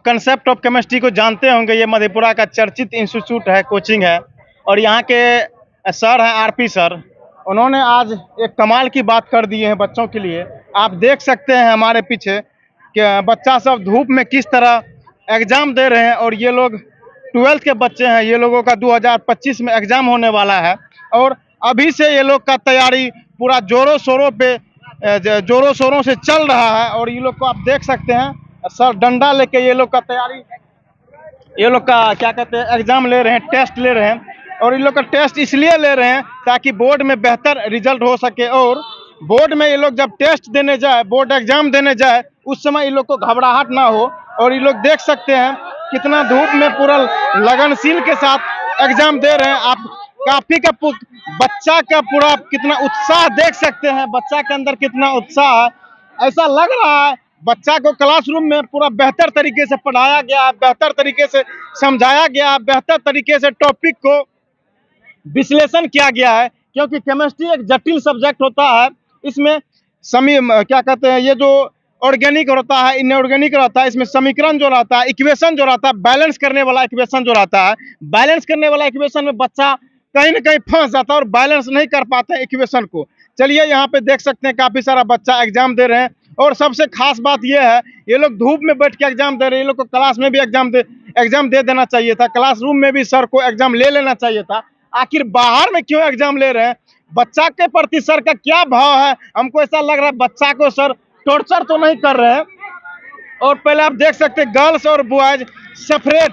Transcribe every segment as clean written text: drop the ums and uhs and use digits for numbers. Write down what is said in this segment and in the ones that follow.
Concept of chemistry को जानते होंगे। ये मधेपुरा का चर्चित इंस्टीट्यूट है, कोचिंग है। और यहाँ के सर हैं आरपी सर। उन्होंने आज एक कमाल की बात कर दी है बच्चों के लिए। आप देख सकते हैं हमारे पीछे कि बच्चा सब धूप में किस तरह एग्ज़ाम दे रहे हैं। और ये लोग 12th के बच्चे हैं। ये लोगों का 2025 में एग्ज़ाम होने वाला है और अभी से ये लोग का तैयारी पूरा जोरों शोरों से चल रहा है। और ये लोग को आप देख सकते हैं, सर डंडा लेके ये लोग का तैयारी, ये लोग का क्या कहते हैं, एग्जाम ले रहे हैं, टेस्ट ले रहे हैं। और इन लोग का टेस्ट इसलिए ले रहे हैं ताकि बोर्ड में बेहतर रिजल्ट हो सके। और बोर्ड में ये लोग जब टेस्ट देने जाए, बोर्ड एग्जाम देने जाए, उस समय इन लोग को घबराहट ना हो। और ये लोग देख सकते हैं कितना धूप में पूरा लगनशील के साथ एग्जाम दे रहे हैं। आप काफी का बच्चा का पूरा कितना उत्साह देख सकते हैं, बच्चा के अंदर कितना उत्साह है। ऐसा लग रहा है बच्चा को क्लासरूम में पूरा बेहतर तरीके से पढ़ाया गया, बेहतर तरीके से समझाया गया, बेहतर तरीके से टॉपिक को विश्लेषण किया गया है। क्योंकि केमिस्ट्री एक जटिल सब्जेक्ट होता है। इसमें क्या कहते हैं, ये जो ऑर्गेनिक होता है, इनऑर्गेनिक रहता है, इसमें समीकरण जो रहता है, इक्वेशन जो रहता है, बैलेंस करने वाला इक्वेशन जो रहता है, बैलेंस करने वाला इक्वेशन में बच्चा कहीं ना कहीं फंस जाता है और बैलेंस नहीं कर पाते हैं इक्वेशन को। चलिए यहाँ पे देख सकते हैं काफी सारा बच्चा एग्जाम दे रहे हैं। और सबसे खास बात यह है, ये लोग धूप में बैठ के एग्जाम दे रहे हैं। ये लोग को क्लास में भी एग्जाम दे देना चाहिए था, क्लासरूम में भी सर को एग्जाम ले लेना चाहिए था। आखिर बाहर में क्यों एग्जाम ले रहे हैं? बच्चा के प्रति सर का क्या भाव है? हमको ऐसा लग रहा है बच्चा को सर टॉर्चर तो नहीं कर रहे हैं। और पहले आप देख सकते हैं गर्ल्स और बॉयज सेपरेट,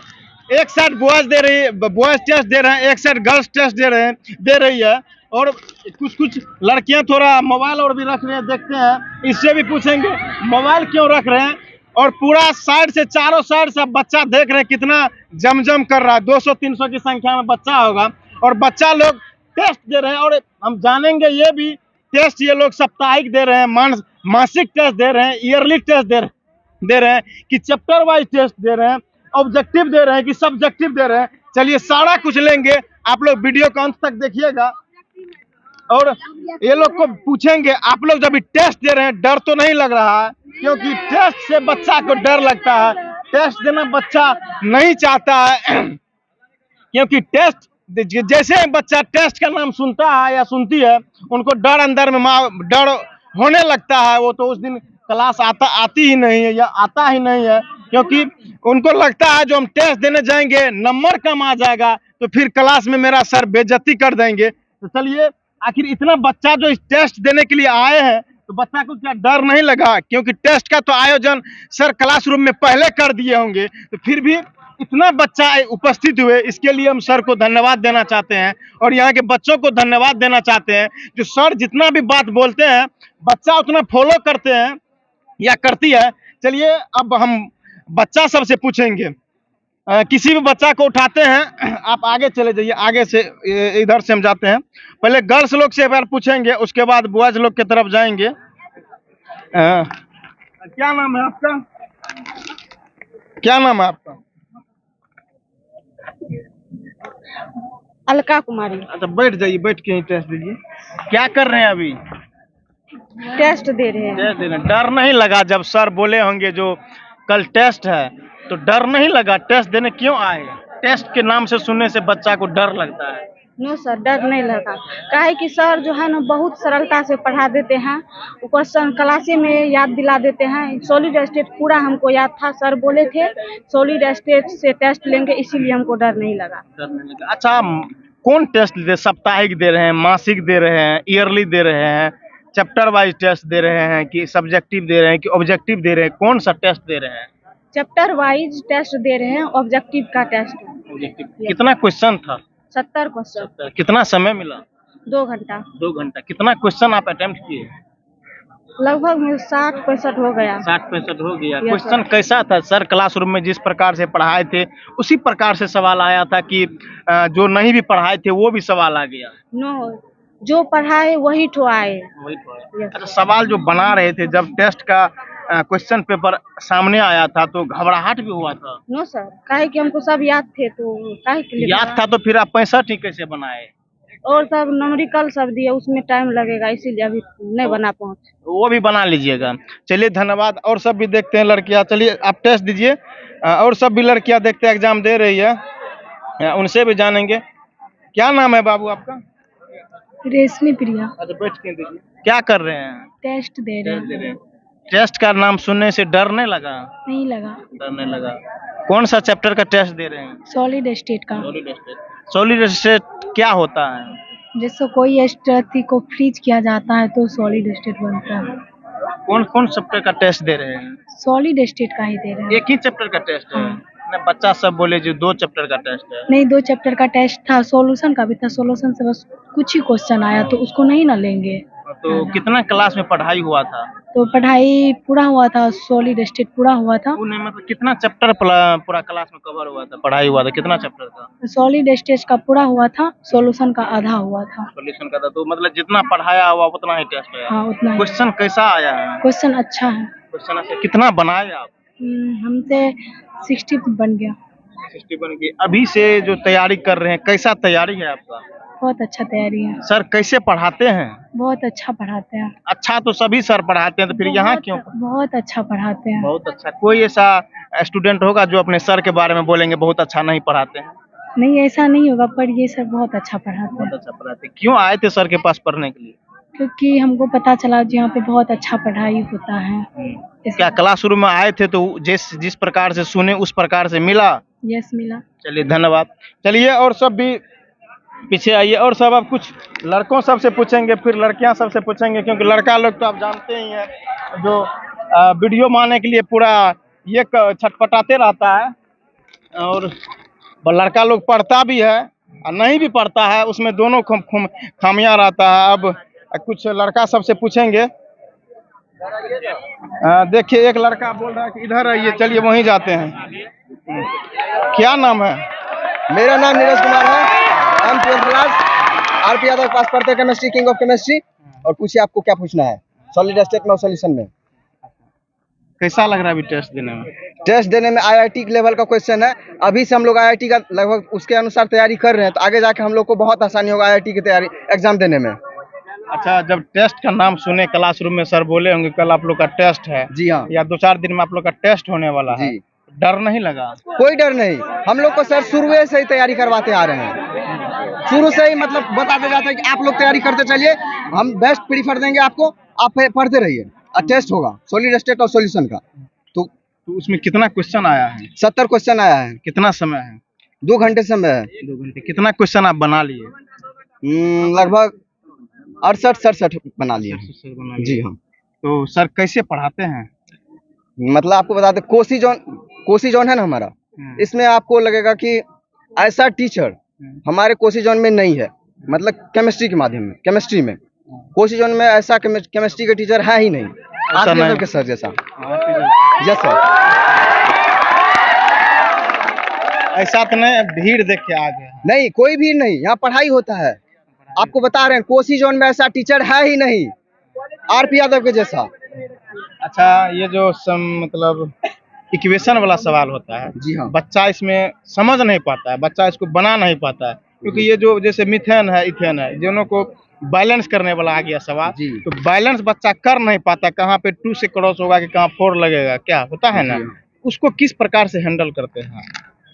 एक साइड बॉयज दे रही है, बॉयज टेस्ट दे रहे हैं, एक साइड गर्ल्स टेस्ट दे रही है। और कुछ लड़कियां थोड़ा मोबाइल और भी रख रहे हैं, देखते हैं, इससे भी पूछेंगे मोबाइल क्यों रख रहे हैं। और पूरा साइड से, चारों साइड से बच्चा देख रहे हैं कितना जमजम कर रहा है। 200-300 की संख्या में बच्चा होगा और बच्चा लोग टेस्ट दे रहे हैं। और हम जानेंगे ये भी टेस्ट ये लोग साप्ताहिक दे रहे हैं, मासिक टेस्ट दे रहे हैं, ईयरली टेस्ट दे रहे हैं कि चैप्टर वाइज टेस्ट दे रहे हैं, ऑब्जेक्टिव दे रहे हैं कि सब्जेक्टिव दे रहे हैं। चलिए सारा कुछ लेंगे, आप लोग वीडियो को अंत तक देखिएगा। और ये लोग को पूछेंगे, आप लोग जब टेस्ट दे रहे हैं डर तो नहीं लग रहा है? क्योंकि टेस्ट से बच्चा को डर लगता है, टेस्ट देना बच्चा नहीं चाहता है। क्योंकि टेस्ट जैसे बच्चा टेस्ट का नाम सुनता है या सुनती है, उनको डर अंदर में डर होने लगता है। वो तो उस दिन क्लास आती ही नहीं है या आता ही नहीं है। क्योंकि उनको लगता है जो हम टेस्ट देने जाएंगे नंबर कम आ जाएगा तो फिर क्लास में मेरा सर बेइज्जती कर देंगे। तो चलिए, आखिर इतना बच्चा जो इस टेस्ट देने के लिए आए हैं, तो बच्चा को क्या डर नहीं लगा? क्योंकि टेस्ट का तो आयोजन सर क्लासरूम में पहले कर दिए होंगे, तो फिर भी इतना बच्चा उपस्थित हुए, इसके लिए हम सर को धन्यवाद देना चाहते हैं। और यहाँ के बच्चों को धन्यवाद देना चाहते हैं जो सर जितना भी बात बोलते हैं बच्चा उतना फॉलो करते हैं या करती है। चलिए अब हम बच्चा सबसे पूछेंगे, किसी भी बच्चा को उठाते हैं। आप आगे चले जाइए, आगे से इधर से हम जाते हैं। पहले गर्ल्स लोग से एक बार पूछेंगे, उसके बाद बॉयज लोग की तरफ जाएंगे। क्या नाम है आपका? क्या नाम है आपका? अलका कुमारी। अच्छा, बैठ जाइए, बैठ के ही टेस्ट दीजिए। क्या कर रहे हैं अभी? टेस्ट दे रहे हैं। टेस्ट दे रहे हैं। डर नहीं लगा जब सर बोले होंगे जो कल टेस्ट है, तो डर नहीं लगा? टेस्ट देने क्यों आए? टेस्ट के नाम से सुनने से बच्चा को डर लगता है। नो सर, डर नहीं लगा। काहे कि सर जो है ना बहुत सरलता से पढ़ा देते हैं, क्वेश्चन क्लासे में याद दिला देते हैं। सॉलिड स्टेट पूरा हमको याद था, सर बोले थे सॉलिड स्टेट से टेस्ट लेंगे, इसीलिए हमको डर नहीं लगा। अच्छा, कौन टेस्ट दे? साप्ताहिक दे रहे हैं, मासिक दे रहे हैं, ईयरली दे रहे हैं, चैप्टर वाइज टेस्ट दे रहे हैं कि सब्जेक्टिव दे रहे हैं कि ऑब्जेक्टिव दे रहे हैं? कौन सा टेस्ट दे रहे हैं? चैप्टर वाइज टेस्ट दे रहे हैं, ऑब्जेक्टिव का टेस्ट। ऑब्जेक्टिव कितना क्वेश्चन था? 70 क्वेश्चन। कितना समय मिला? 2 घंटा। 2 घंटा। कितना क्वेश्चन आप अटेम्प्ट किए? लगभग 60-65 हो गया। 60-65 हो गया। क्वेश्चन कैसा था? सर क्लासरूम में जिस प्रकार से पढ़ाए थे उसी प्रकार से सवाल आया था कि जो नहीं भी पढ़ाए थे वो भी सवाल आ गया? नो, जो पढ़ाए वही तो आए। अच्छा, सवाल जो बना रहे थे जब टेस्ट का क्वेश्चन पेपर सामने आया था तो घबराहट भी हुआ था? नो सर, काहे कि हमको सब याद थे, तो काहे के लिए याद था तो फिर आप 65 ही कैसे बनाए? और सब न्यूमेरिकल सब दिए, उसमें टाइम लगेगा, इसीलिए अभी नहीं बना पाऊँ। वो भी बना लीजिएगा। चलिए धन्यवाद। और सब भी देखते हैं लड़कियां, चलिए आप टेस्ट दीजिए। और सब भी लड़कियां देखते हैं, एग्जाम दे रही है, उनसे भी जानेंगे। क्या नाम है बाबू आपका? रेशमी प्रिया। अच्छा बैठ के दीजिए। क्या कर रहे हैं? टेस्ट दे रहे हैं। टेस्ट का नाम सुनने से डर नहीं लगा? नहीं लगा। डर नहीं लगा। कौन सा चैप्टर का टेस्ट दे रहे हैं? सॉलिड स्टेट का। सॉलिड स्टेट क्या होता है? जिससे कोई स्थिति को फ्रीज किया जाता है तो सॉलिड स्टेट बनता है। कौन कौन चैप्टर का टेस्ट दे रहे हैं? सॉलिड स्टेट का ही दे रहे हैं। एक ही चैप्टर का टेस्ट है? हाँ। ना बच्चा सब बोले जो 2 चैप्टर का टेस्ट है। नहीं, 2 चैप्टर का टेस्ट था, सॉल्यूशन का भी था। सॉल्यूशन से बस कुछ ही क्वेश्चन आया तो उसको नहीं ना लेंगे। तो कितना क्लास में पढ़ाई हुआ था? तो पढ़ाई पूरा हुआ था, सॉलिड स्टेट पूरा हुआ था। उन्हें मतलब कितना चैप्टर पूरा क्लास में कवर हुआ था, पढ़ाई हुआ था, कितना चैप्टर था? सॉलिड स्टेट का पूरा हुआ था, सॉल्यूशन का आधा हुआ था। सॉल्यूशन का था, तो मतलब जितना पढ़ाया हुआ उतना ही टेस्ट है। हाँ उतना ही। क्वेश्चन कैसा आया है? क्वेश्चन अच्छा है। क्वेश्चन से कितना बनाए आप? हमसे 60 बन गया। 60 बन गई। अभी से जो तैयारी कर रहे हैं, कैसा तैयारी है आपका? बहुत अच्छा तैयारी है। सर कैसे पढ़ाते हैं? बहुत अच्छा पढ़ाते हैं। अच्छा तो सभी सर पढ़ाते हैं, तो फिर यहाँ क्यों? बहुत अच्छा पढ़ाते हैं। बहुत अच्छा। कोई ऐसा स्टूडेंट होगा जो अपने सर के बारे में बोलेंगे बहुत अच्छा नहीं पढ़ाते हैं? नहीं, ऐसा नहीं होगा, पर ये सर बहुत अच्छा पढ़ाते हैं। बहुत अच्छा पढ़ाते हैं। क्यों आए थे सर के पास पढ़ने के लिए? क्योंकि हमको पता चला कि यहाँ पे बहुत अच्छा पढ़ाई होता है। क्या क्लासरूम में आए थे तो जिस प्रकार से सुने उस प्रकार से मिला? यस, मिला। चलिए धन्यवाद। चलिए और सब भी पीछे आइए। और सब अब कुछ लड़कों सब से पूछेंगे, फिर लड़कियां सब से पूछेंगे, क्योंकि लड़का लोग तो आप जानते ही हैं जो वीडियो बनाने के लिए पूरा ये छटपटाते रहता है। और लड़का लोग पढ़ता भी है और नहीं भी पढ़ता है, उसमें दोनों खामियां रहता है। अब कुछ लड़का सबसे पूछेंगे। देखिए एक लड़का बोल रहा है कि इधर आइए, चलिए वहीं जाते हैं। क्या नाम है? मेरा नाम नीरज कुमार है। हम 12th क्लास आरपी यादव के पास पढ़ते हैं, केमिस्ट्री, किंग ऑफ केमिस्ट्री। और पूछिए आपको क्या पूछना है, सॉलिड स्टेट में और सॉल्यूशन में। कैसा लग रहा है अभी टेस्ट देने में? टेस्ट देने में आईआईटी लेवल का क्वेश्चन है। अभी से हम लोग आईआईटी का लगभग उसके अनुसार तैयारी कर रहे हैं, तो आगे जाके हम लोग को बहुत आसानी होगा आईआईटी की तैयारी एग्जाम देने में। अच्छा, जब टेस्ट का नाम सुने क्लासरूम में सर बोले होंगे कल आप लोग का टेस्ट है, जी हाँ, या 2-4 दिन में आप लोग का टेस्ट होने वाला है, जी, डर नहीं लगा? कोई डर नहीं। हम लोग को सर शुरू से ही तैयारी करवाते आ रहे हैं। शुरू से ही मतलब बताते जाते हैं कि आप लोग तैयारी करते चलिए, हम बेस्ट प्रीफर देंगे आपको, आप पढ़ते रहिए। और टेस्ट होगा सॉलिड स्टेट और सॉल्यूशन का। तो उसमें कितना क्वेश्चन आया है? 70 क्वेश्चन आया है। कितना समय है? 2 घंटे समय है। 2 घंटे। कितना क्वेश्चन आप बना लिए? लगभग 68-67 बना लिए। जी हाँ। तो सर कैसे पढ़ाते हैं? मतलब आपको बता दें, कोसी जोन है ना हमारा, इसमें आपको लगेगा कि ऐसा टीचर हमारे कोसी जोन में नहीं है। मतलब केमिस्ट्री के माध्यम में, केमिस्ट्री में कोसी जोन में ऐसा केमिस्ट्री के टीचर है ही नहीं, आरपी के सर जैसा। Yes sir. ऐसा तो नहीं भीड़ देख के आ गया? नहीं, कोई भीड़ नहीं, यहाँ पढ़ाई होता है। आपको बता रहे हैं कोसी जोन में ऐसा टीचर है ही नहीं आरपी यादव के जैसा। अच्छा, ये जो मतलब इक्वेशन वाला सवाल होता है, जी हाँ, बच्चा इसमें समझ नहीं पाता है, बच्चा इसको बना नहीं पाता है, क्योंकि ये जो जैसे मीथेन है, इथेन है, दोनों को बैलेंस करने वाला आ गया सवाल, तो बैलेंस बच्चा कर नहीं पाता, कहाँ पे 2 से क्रॉस होगा कि कहाँ 4 लगेगा, क्या होता है ना, उसको किस प्रकार से हैंडल करते हैं?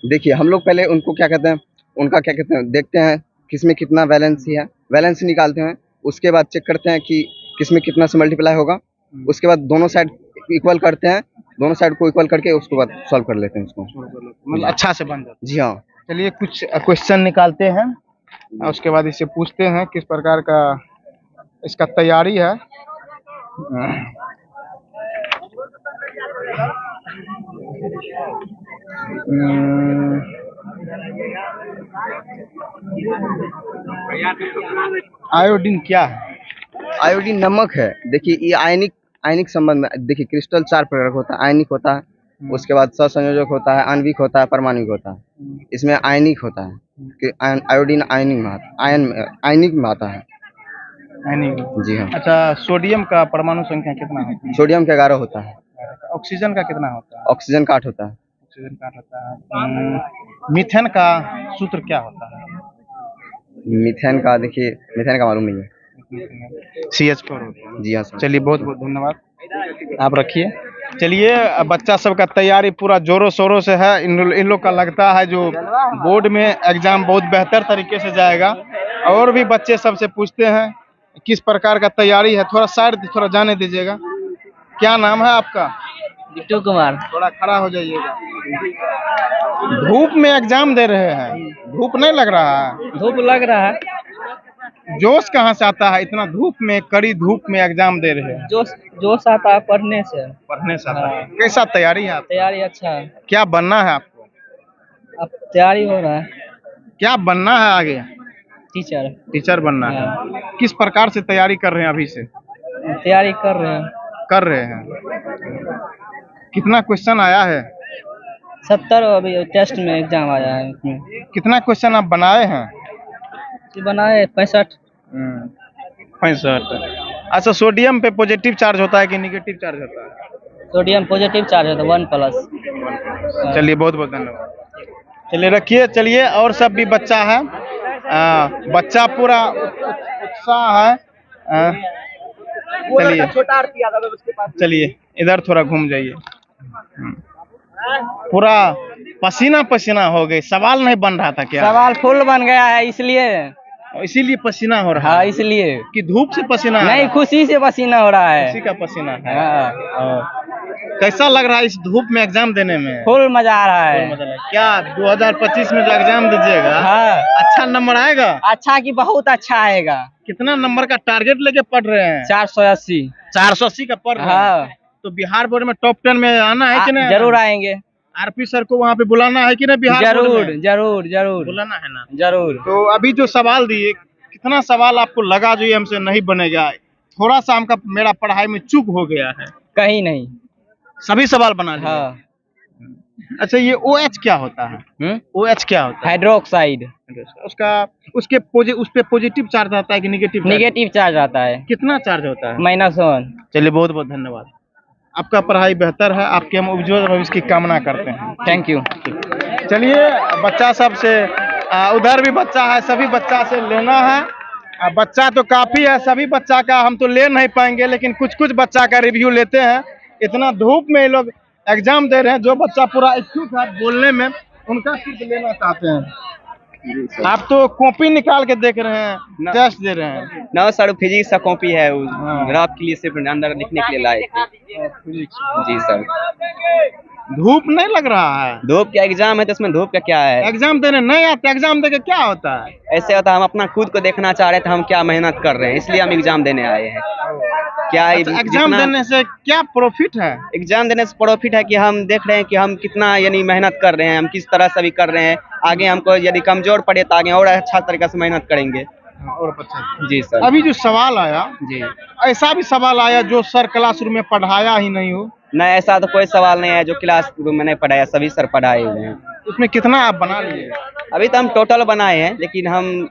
देखिए हम लोग पहले उनको क्या कहते हैं, उनका क्या कहते हैं, देखते हैं किसमें कितना वैलेंसी है, वैलेंसी निकालते हैं। उसके बाद चेक करते हैं कि किसमें कितना से मल्टीप्लाई होगा। उसके बाद दोनों साइड इक्वल करते हैं, दोनों साइड को इक्वल करके उसके बाद सॉल्व कर लेते हैं उसको, मतलब अच्छा से बन जाता है। जी हाँ। चलिए कुछ क्वेश्चन निकालते हैं और उसके बाद इसे पूछते हैं किस प्रकार का इसका तैयारी है। आयोडीन क्या है? आयोडीन नमक है। देखिए ये आयनिक संबंध में, देखिए क्रिस्टल 4 प्रकार का होता है। आयनिक होता है, उसके बाद सहसंयोजक होता है, आणविक होता है, परमाणुक होता है। इसमें आयनिक होता है कि आयोडीन आयनिक में आता है। जी हाँ। अच्छा, सोडियम का परमाणु संख्या कितना होता है? सोडियम का 11 होता है। ऑक्सीजन का कितना होता है? ऑक्सीजन का 8 होता है। ऑक्सीजन का 8 होता है। मीथेन का सूत्र क्या होता है? मिथेन का देखिए, मिथेन का मालूम नहीं है। CH4 होता है। जी हाँ सर। चलिए बहुत बहुत धन्यवाद, आप रखिए। चलिए अब बच्चा सबका तैयारी पूरा जोरों शोरों से है। इन लोग का लगता है जो बोर्ड में एग्जाम बहुत बेहतर तरीके से जाएगा। और भी बच्चे सबसे पूछते हैं किस प्रकार का तैयारी है। थोड़ा साइड थोड़ा जाने दीजिएगा। क्या नाम है आपका? बिट्टू कुमार। थोड़ा खड़ा हो जाइएगा। धूप में एग्जाम दे रहे हैं, धूप नहीं लग रहा है? धूप लग रहा है। जोश कहाँ से आता है? इतना धूप में, कड़ी धूप में एग्जाम दे रहे हैं। जोश जोश आता है पढ़ने से। पढ़ने से आता है। कैसा तैयारी है आप? तैयारी अच्छा है। क्या बनना है आपको? अब तैयारी हो रहा है। क्या बनना है आगे? टीचर। टीचर बनना है। किस प्रकार से तैयारी कर रहे हैं अभी से? तैयारी कर रहे हैं। कर रहे हैं। कितना क्वेश्चन आया है? 70 अभी टेस्ट में एग्जाम आया है उसमें। कितना क्वेश्चन आप बनाए हैं? बनाए 65। 65। अच्छा, सोडियम पे पॉजिटिव चार्ज होता है कि निगेटिव चार्ज होता है? सोडियम पॉजिटिव चार्ज होता है 1+। चलिए बहुत बहुत धन्यवाद। चलिए रखिए। चलिए और सब भी बच्चा है, बच्चा पूरा उत्साह है। चलिए चलिए इधर थोड़ा घूम जाइए। पूरा पसीना पसीना हो गई। सवाल नहीं बन रहा था क्या? सवाल फुल बन गया है इसलिए। इसीलिए पसीना हो रहा हाँ है इसलिए। कि धूप से पसीना आ नहीं, रहा है? खुशी से पसीना हो रहा है। खुशी का पसीना है। हाँ। कैसा लग रहा है इस धूप में एग्जाम देने में? फुल मजा आ रहा है। क्या 2025 में जो एग्जाम दीजिएगा हाँ। अच्छा नंबर आएगा? अच्छा कि बहुत अच्छा आएगा। कितना नंबर का टारगेट लेके पढ़ रहे हैं? 480। 480 का पढ़ रहे हैं। हाँ। तो बिहार बोर्ड में टॉप 10 में आना है कि नहीं? जरूर आएंगे। आरपी सर को वहाँ पे बुलाना है कि नहीं? बिहार बोर्ड जरूर में? जरूर जरूर बुलाना है ना? जरूर। तो अभी जो सवाल दिए, कितना सवाल आपको लगा जो ये हमसे नहीं बनेगा? थोड़ा सा हमका मेरा पढ़ाई में चूक हो गया है। कहीं नहीं। सभी सवाल बना लिए। हाँ। अच्छा, ये OH क्या होता है? OH क्या होता है? हाइड्रोक्साइड। उसका उस पे पॉजिटिव चार्ज आता है कि निगेटिव? निगेटिव चार्ज आता है। कितना चार्ज होता है? -1। चलिए बहुत बहुत धन्यवाद। आपका पढ़ाई बेहतर है, आपके हम उज्ज्वल भविष्य की कामना करते हैं। Thank you. चलिए बच्चा सब से उधर भी बच्चा है, सभी बच्चा से लेना है। बच्चा तो काफी है, सभी बच्चा का हम तो ले नहीं पाएंगे, लेकिन कुछ कुछ बच्चा का रिव्यू लेते हैं। इतना धूप में ये लोग एग्जाम दे रहे हैं। जो बच्चा पूरा इच्छुक है बोलने में, उनका सिर्फ लेना चाहते हैं। आप तो कॉपी निकाल के देख रहे हैं, टेस्ट दे रहे हैं? ना सर, फिजिक्स का कॉपी है, आपके लिए सिर्फ अंदर लिखने के लिए लाए थे। जी सर। धूप नहीं लग रहा है? धूप का एग्जाम है तो इसमें धूप का क्या है? एग्जाम देने नहीं आते? एग्जाम देके क्या होता है? ऐसे होता है, हम अपना खुद को देखना चाह रहे थे हम क्या मेहनत कर रहे हैं, इसलिए हम एग्जाम देने आए हैं। क्या अच्छा, एग्जाम देने से क्या प्रॉफिट है? एग्जाम देने से प्रॉफिट है कि हम देख रहे हैं कि हम कितना यानी मेहनत कर रहे हैं, हम किस तरह से भी कर रहे हैं। आगे हमको यदि कमजोर पड़े तो आगे और अच्छा तरीके से मेहनत करेंगे। और बच्चा जी सर। अभी जो सवाल आया, जी, ऐसा भी सवाल आया जो सर क्लासरूम में पढ़ाया ही नहीं हो? नहीं, ऐसा तो कोई सवाल नहीं है जो क्लास रूम में नहीं पढ़ाया, सभी सर पढ़ाए हुए हैं। उसमें कितना आप बना लिए? अभी तो हम टोटल बनाए हैं, लेकिन हम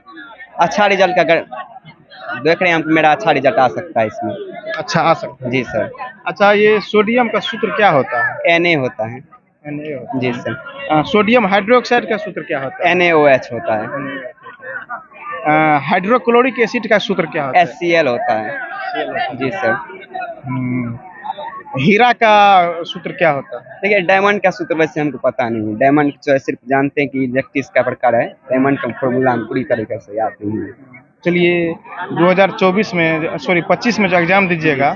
अच्छा रिजल्ट का देख रहे हैं, हम मेरा अच्छा रिजल्ट आ सकता है इसमें। अच्छा आ सकता है। जी सर। अच्छा, ये सोडियम का सूत्र क्या होता है? Na होता है। Na होता जी सर। है। सोडियम हाइड्रोक्साइड का सूत्र क्या होता है? NaOH होता है। हाइड्रोक्लोरिक एसिड का सूत्र क्या होता है? HCl होता है। जी सर। हीरा का सूत्र क्या होता है? देखिए, डायमंड का सूत्र वैसे हमको पता नहीं है। डायमंड जो है सिर्फ जानते हैं कि इलेक्ट्रिस का प्रकार है। डायमंड का फॉर्मूला हम पूरी तरीके से याद नहीं है। चलिए 2024 में, सॉरी 25 में जो एग्जाम दीजिएगा,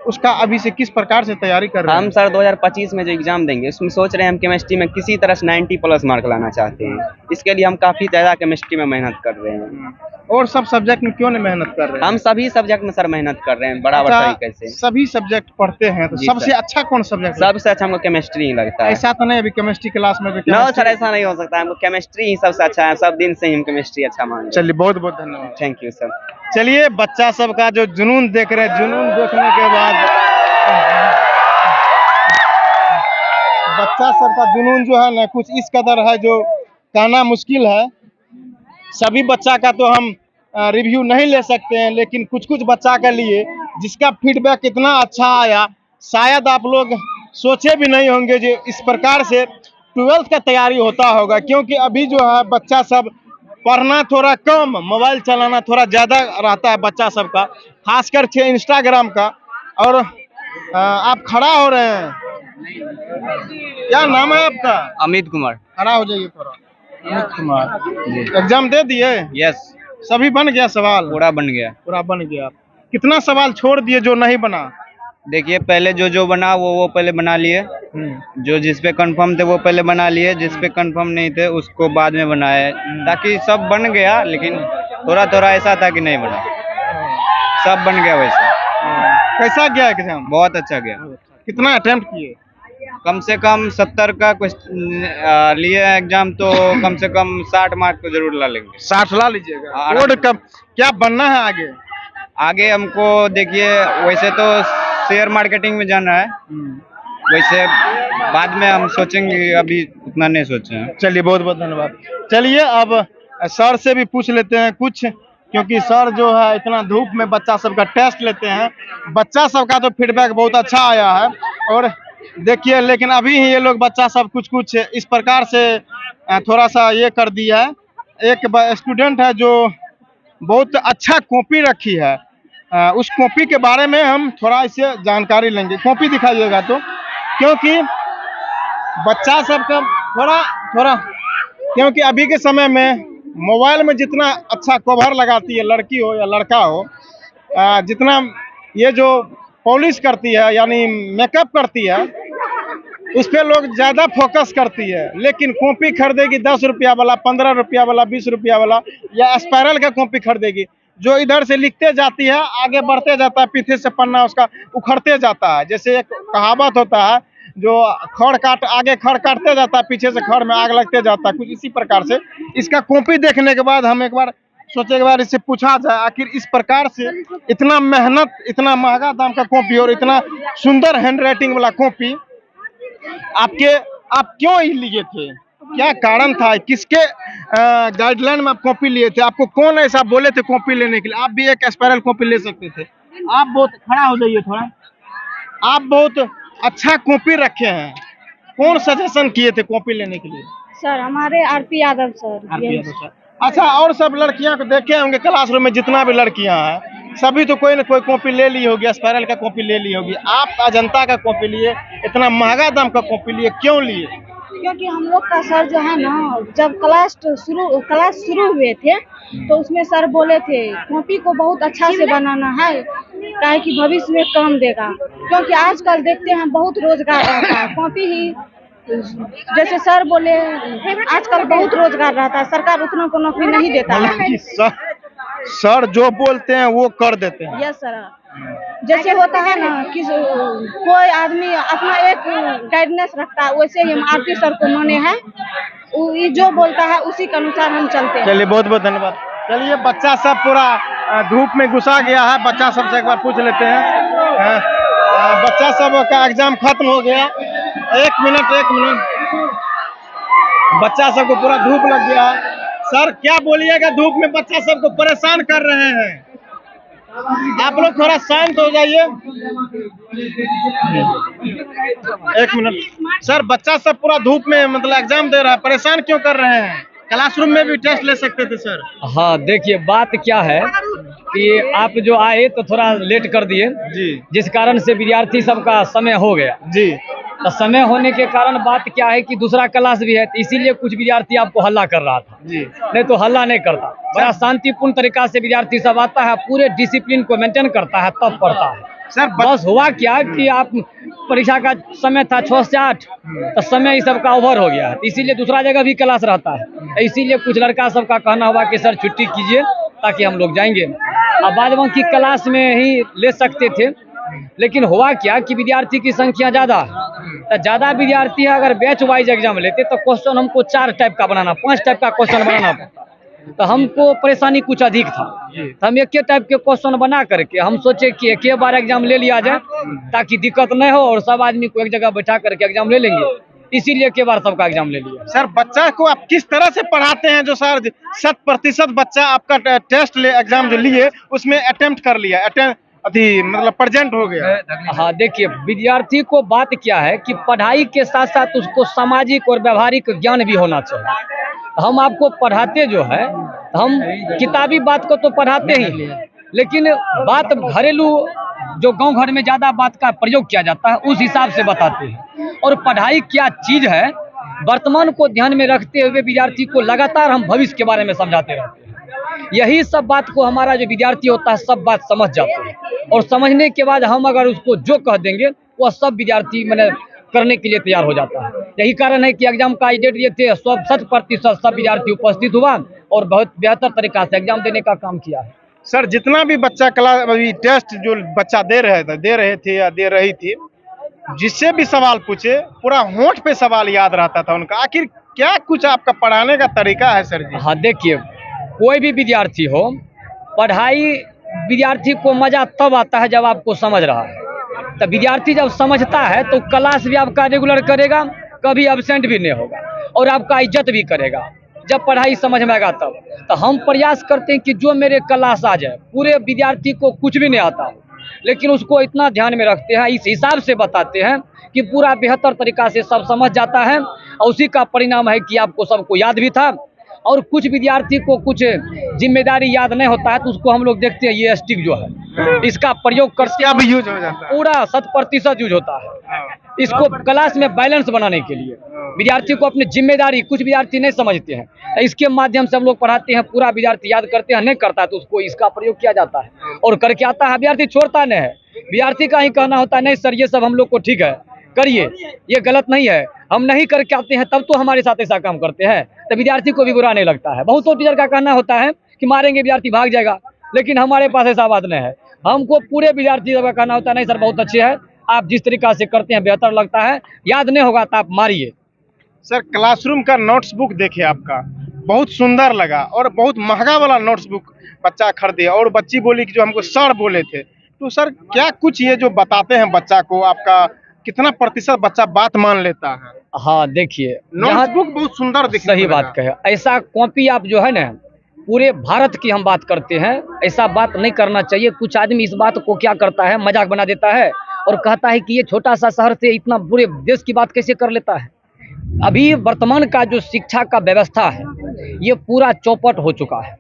उसका अभी से किस प्रकार से तैयारी कर रहे हैं? हम सर 2025 में जो एग्जाम देंगे उसमें सोच रहे हैं हम केमिस्ट्री में किसी तरह से 90+ मार्क लाना चाहते हैं। इसके लिए हम काफी ज्यादा केमिस्ट्री में मेहनत कर रहे हैं। और सब सब्जेक्ट में क्यों नहीं मेहनत कर रहे हैं? हम सभी सब्जेक्ट में सर मेहनत कर रहे हैं बराबर तरीके से। सभी सब्जेक्ट पढ़ते हैं तो जी सबसे सर। अच्छा कौन सब्जेक्ट? सबसे अच्छा हमको केमिस्ट्री ही लगता है। ऐसा तो नहीं अभी केमिस्ट्री क्लास में? नो सर, ऐसा नहीं हो सकता। हमको केमिस्ट्री ही सबसे अच्छा है, सब दिन से ही हम केमिस्ट्री अच्छा मान रहे हैं। चलिए बहुत बहुत धन्यवाद। Thank you sir. चलिए बच्चा सब का जो जुनून देख रहे हैं, जुनून देखने के बाद बच्चा सब का जुनून जो है ना कुछ इस कदर है जो कहना मुश्किल है। सभी बच्चा का तो हम रिव्यू नहीं ले सकते हैं, लेकिन कुछ कुछ बच्चा के लिए जिसका फीडबैक इतना अच्छा आया, शायद आप लोग सोचे भी नहीं होंगे जो इस प्रकार से 12th का तैयारी होता होगा। क्योंकि अभी जो है बच्चा सब पढ़ना थोड़ा कम, मोबाइल चलाना थोड़ा ज़्यादा रहता है बच्चा सबका, खासकर के इंस्टाग्राम का। और आप खड़ा हो रहे हैं, क्या नाम है आपका? अमित कुमार। खड़ा हो जाइए थोड़ा। अमित कुमार, एग्जाम दे दिए? यस, सभी बन गया सवाल? पूरा बन गया। पूरा बन गया। कितना सवाल छोड़ दिए जो नहीं बना? देखिए, पहले जो बना वो पहले बना लिए, जो जिस पे कंफर्म थे वो पहले बना लिए, जिस पे कंफर्म नहीं थे उसको बाद में बनाए, ताकि सब बन गया, लेकिन थोड़ा थोड़ा ऐसा था कि नहीं बना, सब बन गया वैसे। कैसा गया एग्जाम? बहुत अच्छा गया। कितना अटेम्प्ट किए? कम से कम 70 का क्वेश्चन लिए एग्जाम, तो कम से कम 60 मार्क तो जरूर ला लेंगे। 60 ला लीजिएगा। हाँ, बोर्ड कब क्या बनना है आगे? आगे हमको देखिए, वैसे तो शेयर मार्केटिंग में जाना है, वैसे बाद में हम सोचेंगे, अभी उतना नहीं सोचे हैं। चलिए, बहुत बहुत धन्यवाद। चलिए अब सर से भी पूछ लेते हैं कुछ, क्योंकि सर जो है इतना धूप में बच्चा सबका टेस्ट लेते हैं। बच्चा सबका तो फीडबैक बहुत अच्छा आया है, और देखिए लेकिन अभी ही ये लोग बच्चा सब कुछ इस प्रकार से थोड़ा सा ये कर दिया है। एक स्टूडेंट है जो बहुत अच्छा कॉपी रखी है, उस कॉपी के बारे में हम थोड़ा इससे जानकारी लेंगे। कॉपी दिखाइएगा तो, क्योंकि बच्चा सबका थोड़ा क्योंकि अभी के समय में मोबाइल में जितना अच्छा कवर लगाती है लड़की हो या लड़का हो, जितना ये जो पॉलिश करती है यानी मेकअप करती है, उस पर लोग ज़्यादा फोकस करती है। लेकिन कॉपी खरीदेगी 10 रुपया वाला, 15 रुपया वाला, 20 रुपया वाला, या स्पाइरल का कॉपी खरीदेगी, जो इधर से लिखते जाती है आगे बढ़ते जाता है, पीछे से पन्ना उसका उखड़ते जाता है। जैसे एक कहावत होता है, जो आगे खड़ काटते जाता है, पीछे से खड़ में आग लगते जाता है, कुछ इसी प्रकार से। इसका कॉपी देखने के बाद हम एक बार सोचे, एक बार इससे पूछा जाए, आखिर इस प्रकार से इतना मेहनत, इतना महंगा दाम का कॉपी और इतना सुंदर हैंड राइटिंग वाला कॉपी आप क्यों ही लिए थे? क्या कारण था? किसके गाइडलाइन में आप कॉपी लिए थे? आपको कौन ऐसा बोले थे कॉपी लेने के लिए? आप भी एक स्पाइरल कॉपी ले सकते थे। आप बहुत खड़ा हो जाइए थोड़ा। आप बहुत अच्छा कॉपी रखे हैं, कौन सजेशन किए थे कॉपी लेने के लिए? सर हमारे RP Yadav sir. RP Yadav sir. अच्छा, और सब लड़कियां को देखे होंगे क्लासरूम में, जितना भी लड़कियां हैं सभी तो कोई ना कोई कॉपी ले ली होगी, स्पाइरल का कॉपी ले ली होगी। आप अजंता का कॉपी लिए, इतना महंगा दाम का कॉपी लिए, क्यों लिए? क्योंकि हम लोग का सर जो है ना, जब क्लास शुरू हुए थे तो उसमें सर बोले थे कॉपी को बहुत अच्छा से बनाना है, काहे कि भविष्य में काम देगा। क्योंकि आजकल देखते हैं बहुत रोजगार रहता है, कॉपी ही जैसे सर बोले आजकल बहुत रोजगार रहता है, सरकार उतना को नौकरी नहीं देता है। सर जो बोलते हैं वो कर देते हैं। यस सर, जैसे होता है ना कि कोई आदमी अपना एक गाइडनेस रखता है, वैसे ही हम आरती सर को माने हैं, ये जो बोलता है उसी के अनुसार हम चलते हैं। चलिए, बहुत बहुत धन्यवाद। चलिए, बच्चा सब पूरा धूप में घुसा गया है, बच्चा सब से एक बार पूछ लेते हैं। बच्चा सब का एग्जाम खत्म हो गया। एक मिनट, बच्चा सबको पूरा धूप लग गया है। सर क्या बोलिएगा, धूप में बच्चा सबको परेशान कर रहे हैं, आप लोग थोड़ा शांत हो जाइए। एक मिनट सर, बच्चा सब पूरा धूप में मतलब एग्जाम दे रहा है, परेशान क्यों कर रहे हैं? क्लासरूम में भी टेस्ट ले सकते थे सर। हाँ, देखिए बात क्या है कि आप जो आए तो थोड़ा लेट कर दिए जी, जिस कारण से विद्यार्थी सबका समय हो गया जी। तो समय होने के कारण बात क्या है कि दूसरा क्लास भी है, तो इसीलिए कुछ विद्यार्थी आपको हल्ला कर रहा था जी। नहीं तो हल्ला नहीं करता। बड़ा शांतिपूर्ण तरीका से विद्यार्थी सब आता है, पूरे डिसिप्लिन को मेंटेन करता है, तब पढ़ता है सर। बस हुआ क्या कि आप परीक्षा का समय था 6 से 8, तो समय इस सबका ओवर हो गया है, इसीलिए दूसरा जगह भी क्लास रहता है। इसीलिए कुछ लड़का सबका कहना हुआ कि सर छुट्टी कीजिए ताकि हम लोग जाएंगे। अब बाद बाकी क्लास में ही ले सकते थे, लेकिन हुआ क्या कि विद्यार्थी की संख्या ज़्यादा है, तो ज़्यादा विद्यार्थी अगर बैच वाइज एग्जाम लेते तो क्वेश्चन हमको 4 टाइप का बनाना, 5 टाइप का क्वेश्चन बनाना पड़ता, तो हमको परेशानी कुछ अधिक था। तो हम एक टाइप के क्वेश्चन बना करके हम सोचे कि एक बार एग्जाम ले लिया जाए ताकि दिक्कत नहीं हो और सब आदमी को एक जगह बैठा करके एग्जाम ले लेंगे, इसीलिए के बार सबका एग्जाम ले लिया। सर बच्चा को आप किस तरह से पढ़ाते हैं जो सर 100% बच्चा आपका टेस्ट ले एग्जाम जो लिए उसमें अटेम्प्ट कर लिया, मतलब प्रेजेंट हो गया? हाँ, देखिए विद्यार्थी को बात क्या है कि पढ़ाई के साथ साथ उसको सामाजिक और व्यवहारिक ज्ञान भी होना चाहिए। हम आपको पढ़ाते जो है हम किताबी बात को तो पढ़ाते ही, लेकिन बात घरेलू जो गांव घर में ज़्यादा बात का प्रयोग किया जाता है उस हिसाब से बताते हैं। और पढ़ाई क्या चीज़ है वर्तमान को ध्यान में रखते हुए विद्यार्थी को लगातार हम भविष्य के बारे में समझाते रहते हैं। यही सब बात को हमारा जो विद्यार्थी होता है सब बात समझ जाते हैं, और समझने के बाद हम अगर उसको जो कह देंगे वह सब विद्यार्थी मैंने करने के लिए तैयार हो जाता है। यही कारण है कि एग्जाम का डेट दिए थे, 100% सब विद्यार्थी उपस्थित हुआ और बहुत बेहतर तरीका से एग्जाम देने का काम किया है। सर जितना भी बच्चा क्लास अभी टेस्ट जो बच्चा दे रहे थे या दे रही थी, जिससे भी सवाल पूछे पूरा होंठ पे सवाल याद रहता था उनका। आखिर क्या कुछ आपका पढ़ाने का तरीका है सर जी? हाँ देखिए, कोई भी विद्यार्थी हो, पढ़ाई विद्यार्थी को मजा तब आता है जब आपको समझ रहा है। तो विद्यार्थी जब समझता है तो क्लास भी आपका रेगुलर करेगा, कभी एब्सेंट भी नहीं होगा और आपका इज्जत भी करेगा जब पढ़ाई समझ में आएगा तब। तो हम प्रयास करते हैं कि जो मेरे क्लास आ जाए, पूरे विद्यार्थी को कुछ भी नहीं आता लेकिन उसको इतना ध्यान में रखते हैं, इस हिसाब से बताते हैं कि पूरा बेहतर तरीका से सब समझ जाता है। और उसी का परिणाम है कि आपको सबको याद भी था। और कुछ विद्यार्थी को कुछ जिम्मेदारी याद नहीं होता है तो उसको हम लोग देखते हैं ये स्टिक जो है इसका प्रयोग करके क्या भी यूज हो जाता है? पूरा 100% यूज होता है इसको क्लास में बैलेंस बनाने के लिए। विद्यार्थी को अपनी जिम्मेदारी कुछ विद्यार्थी नहीं समझते हैं, तो इसके माध्यम से हम लोग पढ़ाते हैं, पूरा विद्यार्थी याद करते हैं, नहीं करता है तो उसको इसका प्रयोग किया जाता है और करके आता है। विद्यार्थी छोड़ता नहीं है, विद्यार्थी का ही कहना होता है नहीं सर ये सब हम लोग को ठीक है करिए, ये गलत नहीं है, हम नहीं करके आते हैं तब तो हमारे साथ ऐसा काम करते हैं, तो विद्यार्थी को भी बुरा नहीं लगता है। बहुत टीचर का कहना होता है कि मारेंगे विद्यार्थी भाग जाएगा, लेकिन हमारे पास ऐसा बात नहीं है। हमको पूरे विद्यार्थी का कहना होता है नहीं सर बहुत अच्छे है, आप जिस तरीका से करते हैं बेहतर लगता है, याद नहीं होगा तो आप मारिए। सर क्लासरूम का नोट्स बुक देखे आपका बहुत सुंदर लगा और बहुत महंगा वाला नोट्स बुक बच्चा खरीदे और बच्ची बोली कि जो हमको सर बोले थे। तो सर क्या कुछ ये जो बताते हैं बच्चा को, आपका कितना प्रतिशत बच्चा बात मान लेता है? हाँ देखिए, नोट्स बुक बहुत सुंदर दिखने सही को लगा। बात कहे, ऐसा कॉपी आप जो है ना पूरे भारत की हम बात करते हैं, ऐसा बात नहीं करना चाहिए। कुछ आदमी इस बात को क्या करता है मजाक बना देता है और कहता है कि ये छोटा सा शहर से इतना पूरे देश की बात कैसे कर लेता है। अभी वर्तमान का जो शिक्षा का व्यवस्था है ये पूरा चौपट हो चुका है।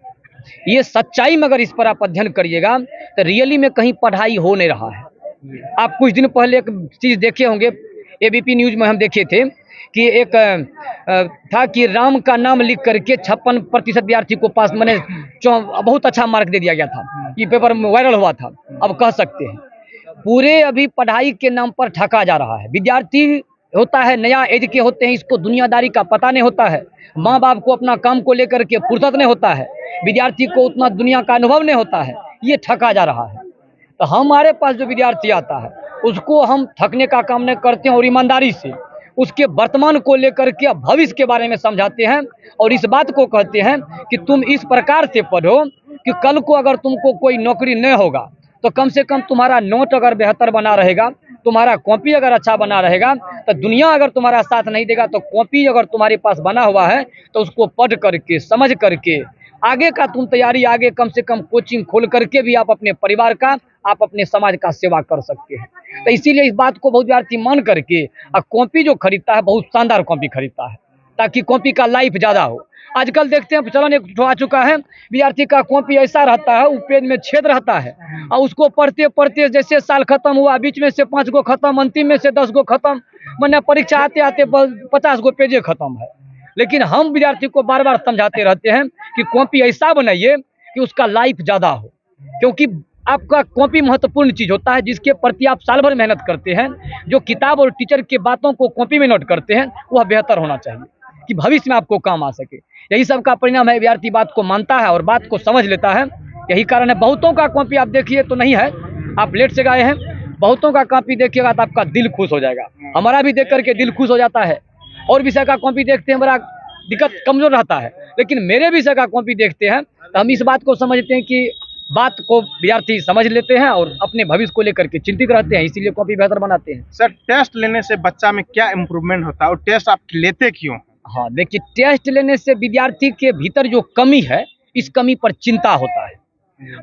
ये सच्चाई में अगर इस पर आप अध्ययन करिएगा तो रियली में कहीं पढ़ाई हो नहीं रहा है। आप कुछ दिन पहले एक चीज़ देखे होंगे, एबीपी न्यूज में हम देखे थे कि एक था कि राम का नाम लिख करके 56% विद्यार्थी को पास मैंने बहुत अच्छा मार्क दे दिया गया था। ये पेपर में वायरल हुआ था। अब कह सकते हैं पूरे अभी पढ़ाई के नाम पर ठगा जा रहा है। विद्यार्थी होता है नया एज के होते हैं, इसको दुनियादारी का पता नहीं होता है, माँ बाप को अपना काम को लेकर के फुर्सत नहीं होता है, विद्यार्थी को उतना दुनिया का अनुभव नहीं होता है, ये ठगा जा रहा है। तो हमारे पास जो विद्यार्थी आता है उसको हम ठगने का काम नहीं करते हैं और ईमानदारी से उसके वर्तमान को लेकर के भविष्य के बारे में समझाते हैं और इस बात को कहते हैं कि तुम इस प्रकार से पढ़ो कि कल को अगर तुमको कोई नौकरी नहीं होगा तो कम से कम तुम्हारा नोट अगर बेहतर बना रहेगा, तुम्हारा कॉपी अगर अच्छा बना रहेगा, तो दुनिया अगर तुम्हारा साथ नहीं देगा तो कॉपी अगर तुम्हारे पास बना हुआ है तो उसको पढ़ करके समझ करके आगे का तुम तैयारी, आगे कम से कम कोचिंग खोल करके भी आप अपने परिवार का, आप अपने समाज का सेवा कर सकते हैं। तो इसीलिए इस बात को बहुत विद्यार्थी मान करके और कॉपी जो खरीदता है बहुत शानदार कॉपी खरीदता है ताकि कॉपी का लाइफ ज़्यादा हो। आजकल देखते हैं चलन एक आ चुका है, विद्यार्थी का कॉपी ऐसा रहता है वो पेज में छेद रहता है और उसको पढ़ते पढ़ते जैसे साल खत्म हुआ बीच में से 5 गो खत्म, अंतिम में से 10 गो खत्म, मैंने परीक्षा आते आते 50 गो पेजे खत्म है। लेकिन हम विद्यार्थी को बार बार समझाते रहते हैं कि कॉपी ऐसा बनाइए कि उसका लाइफ ज़्यादा हो, क्योंकि आपका कॉपी महत्वपूर्ण चीज़ होता है जिसके प्रति आप साल भर मेहनत करते हैं। जो किताब और टीचर की बातों को कॉपी में नोट करते हैं वह बेहतर होना चाहिए कि भविष्य में आपको काम आ सके। यही सब का परिणाम है, विद्यार्थी बात को मानता है और बात को समझ लेता है। यही कारण है बहुतों का कॉपी आप देखिए तो नहीं है, आप लेट से गए हैं, बहुतों का कॉपी देखिएगा तो आपका दिल खुश हो जाएगा। हमारा भी देख करके दिल खुश हो जाता है। और विषय का कॉपी देखते हैं बड़ा दिक्कत कमजोर रहता है, लेकिन मेरे विषय का कॉपी देखते हैं तो हम इस बात को समझते हैं कि बात को विद्यार्थी समझ लेते हैं और अपने भविष्य को लेकर के चिंतित रहते हैं, इसीलिए कॉपी बेहतर बनाते हैं। सर टेस्ट लेने से बच्चा में क्या इम्प्रूवमेंट होता है और टेस्ट आप लेते क्यों? हाँ देखिए, टेस्ट लेने से विद्यार्थी के भीतर जो कमी है इस कमी पर चिंता होता है।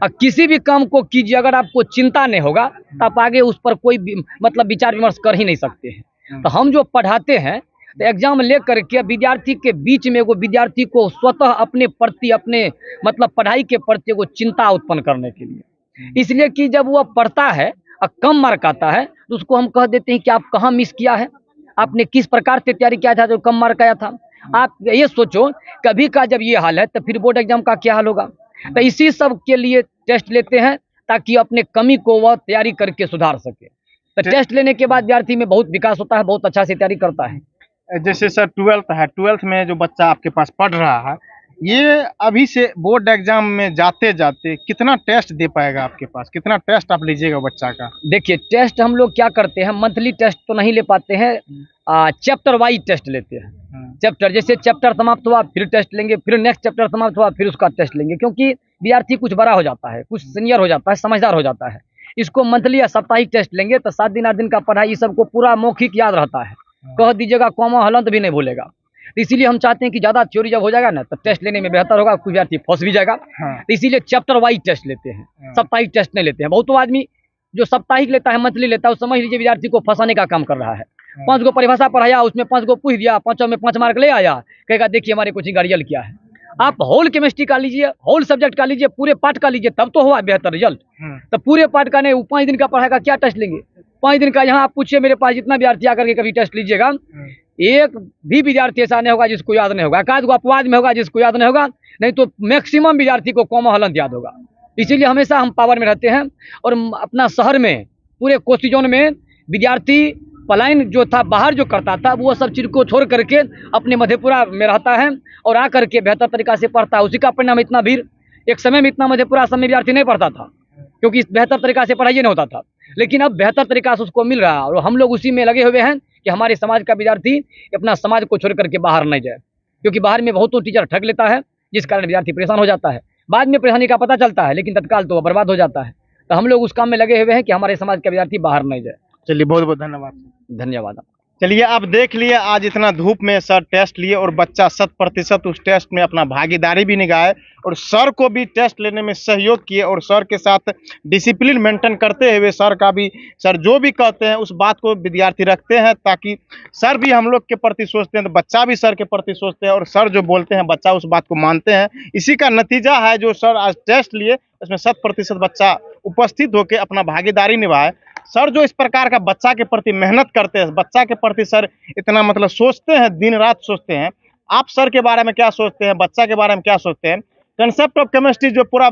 और किसी भी काम को कीजिए अगर आपको चिंता नहीं होगा तो आप आगे उस पर कोई मतलब विचार विमर्श कर ही नहीं सकते हैं। तो हम जो पढ़ाते हैं तो एग्जाम ले करके विद्यार्थी के बीच में वो विद्यार्थी को स्वतः अपने प्रति अपने मतलब पढ़ाई के प्रति वो चिंता उत्पन्न करने के लिए, इसलिए कि जब वह पढ़ता है और कम मार्क आता है तो उसको हम कह देते हैं कि आप कहाँ मिस किया है, आपने किस प्रकार से तैयारी किया था जो कम मार्क आया था। आप ये सोचो कभी का जब ये हाल है तो फिर बोर्ड एग्जाम का क्या हाल होगा। तो इसी सब के लिए टेस्ट लेते हैं ताकि अपने कमी को वह तैयारी करके सुधार सके। तो टेस्ट लेने के बाद विद्यार्थी में बहुत विकास होता है, बहुत अच्छा से तैयारी करता है। जैसे सर 12th है, 12th में जो बच्चा आपके पास पढ़ रहा है, ये अभी से बोर्ड एग्जाम में जाते जाते कितना टेस्ट दे पाएगा आपके पास, कितना टेस्ट आप लीजिएगा बच्चा का? देखिए टेस्ट हम लोग क्या करते हैं, मंथली टेस्ट तो नहीं ले पाते हैं, चैप्टर वाइज टेस्ट लेते हैं। चैप्टर जैसे चैप्टर समाप्त हुआ फिर टेस्ट लेंगे, फिर नेक्स्ट चैप्टर समाप्त हुआ फिर उसका टेस्ट लेंगे, क्योंकि विद्यार्थी कुछ बड़ा हो जाता है, कुछ सीनियर हो जाता है, समझदार हो जाता है। इसको मंथली या साप्ताहिक टेस्ट लेंगे तो 7 दिन 8 दिन का पढ़ाई ये सबको पूरा मौखिक याद रहता है, कह दीजिएगा कॉमा हलंत भी नहीं भूलेगा। तो इसीलिए हम चाहते हैं कि ज़्यादा थ्योरी जब हो जाएगा ना तो टेस्ट लेने में बेहतर होगा, कुछ विद्यार्थी फंस भी जाएगा। तो इसीलिए चैप्टर वाइज टेस्ट लेते हैं, साप्ताहिक टेस्ट नहीं लेते हैं। बहुत आदमी जो साप्ताहिक लेता है, मंथली लेता है, वो समझ लीजिए विद्यार्थी को फंसाने का काम कर रहा है। 5 गो परिभाषा पढ़ाया, उसमें 5 गो पूछ दिया, 5 में 5 मार्क ले आया, कहेगा देखिए हमारे कोचिंग का रिजल्ट क्या है। आप होल केमिस्ट्री का लीजिए, होल सब्जेक्ट का लीजिए, पूरे पार्ट का लीजिए, तब तो हुआ बेहतर रिजल्ट। तो पूरे पार्ट का नहीं, 5 दिन का पढ़ाएगा, क्या टेस्ट लेंगे? 5 दिन का यहाँ आप पूछिए मेरे पास जितना विद्यार्थी आकर के कभी टेस्ट लीजिएगा, एक भी विद्यार्थी ऐसा नहीं होगा जिसको याद नहीं होगा, एकाध गो अपवाद में होगा जिसको याद नहीं होगा, नहीं तो मैक्सिमम विद्यार्थी को कॉमा हलंत याद होगा। इसीलिए हमेशा हम पावर में रहते हैं। और अपना शहर में पूरे कोसी जोन में विद्यार्थी पलायन जो था बाहर जो करता था, वो सब चीज़ को छोड़ करके अपने मधेपुरा में रहता है और आकर के बेहतर तरीका से पढ़ता है। उसी का परिणाम इतना भीड़, एक समय में इतना मधेपुरा समय विद्यार्थी नहीं पढ़ता था क्योंकि बेहतर तरीका से पढ़ाई नहीं होता था, लेकिन अब बेहतर तरीका से उसको मिल रहा है और हम लोग उसी में लगे हुए हैं कि हमारे समाज का विद्यार्थी अपना समाज को छोड़ करके बाहर नहीं जाए, क्योंकि बाहर में बहुतों टीचर ठग लेता है, जिस कारण विद्यार्थी परेशान हो जाता है। बाद में परेशानी का पता चलता है लेकिन तत्काल तो बर्बाद हो जाता है। तो हम लोग उस काम में लगे हुए हैं कि हमारे समाज का विद्यार्थी बाहर नहीं जाए। चलिए बहुत बहुत धन्यवाद। धन्यवाद। चलिए आप देख लिए आज इतना धूप में सर टेस्ट लिए और बच्चा 100% उस टेस्ट में अपना भागीदारी भी निभाए और सर को भी टेस्ट लेने में सहयोग किए और सर के साथ डिसिप्लिन मेंटेन करते हुए सर का भी, सर जो भी कहते हैं उस बात को विद्यार्थी रखते हैं, ताकि सर भी हम लोग के प्रति सोचते हैं तो बच्चा भी सर के प्रति सोचते हैं और सर जो बोलते हैं बच्चा उस बात को मानते हैं। इसी का नतीजा है जो सर आज टेस्ट लिए उसमें 100% बच्चा उपस्थित होकर अपना भागीदारी निभाए। सर जो इस प्रकार का बच्चा के प्रति मेहनत करते हैं, बच्चा के प्रति सर इतना मतलब सोचते हैं, दिन रात सोचते हैं। आप सर के बारे में क्या सोचते हैं, बच्चा के बारे में क्या सोचते हैं? कंसेप्ट ऑफ केमिस्ट्री जो पूरा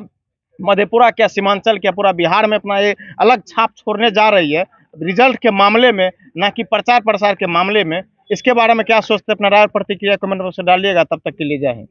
मधेपुरा क्या सीमांचल क्या पूरा बिहार में अपना ये अलग छाप छोड़ने जा रही है रिजल्ट के मामले में, ना कि प्रचार प्रसार के मामले में, इसके बारे में क्या सोचते हैं? अपना राय प्रतिक्रिया कमेंट बॉक्स में डालिएगा। तब तक के लिए जय हिंद।